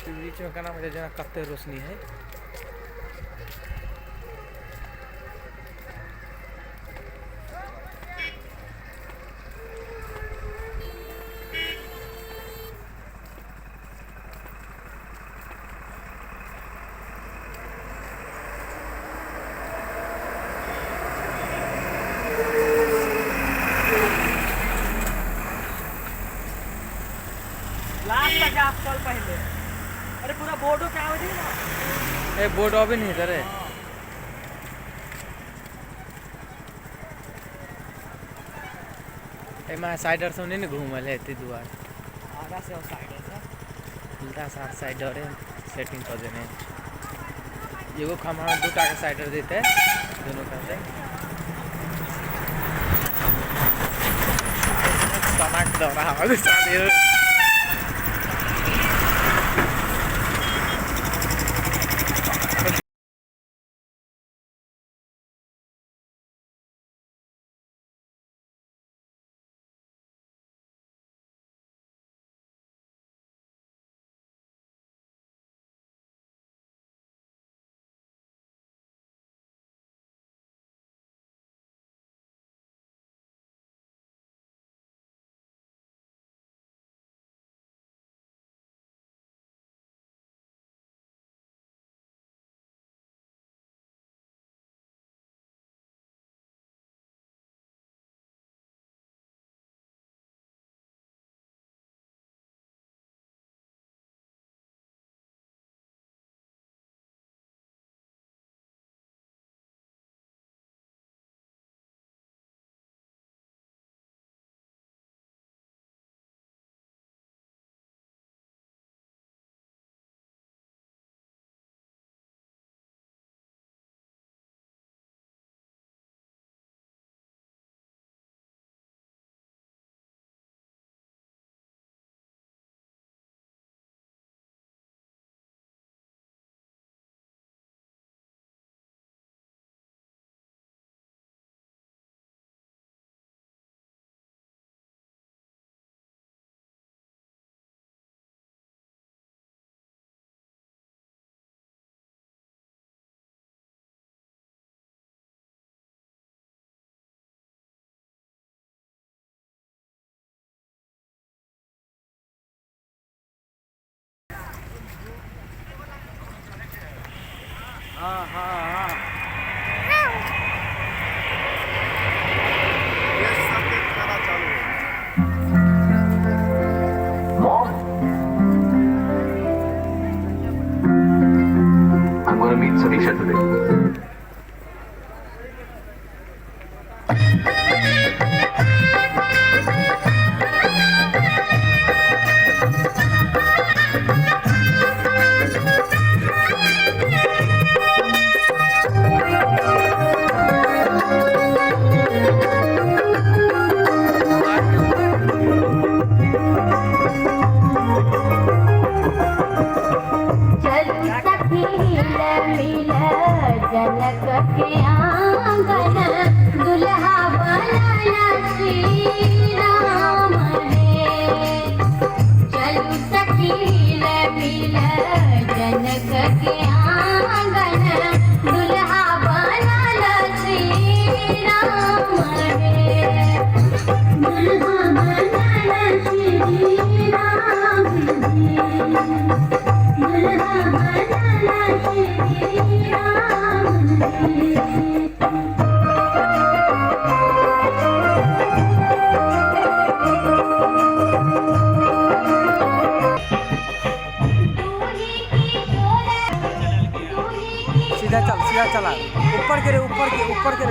बीच में कहना मुझे जना कत्ते रोशनी है। लास्ट तक आप चल पहले। अरे पूरा बोर्डो क्या हो ना? ए बोर्ड अभी नहीं करे। ए मैं साइडर से नहीं घूमल है इतनी दुआर। आधा से और साइड है उल्टा साथ साइडर है सेटिंग कर देने। एगो खम्भा में 2 टाका साइडर देते हैं दोनों का से। सनक दौड़ा हमारे साथ हाँ हाँ हाँ I'm going to meet Sanisha today. जनक के आंगन दुल्हा बनला श्री राम रे। चलू सखी मिल जनक के आंगन दुल्हा बनला श्री राम रे। दुल्हा बनला श्री राम रे। दुल्हा बनला श्री राम रे। सीधा चला ऊपर के रे ऊपर के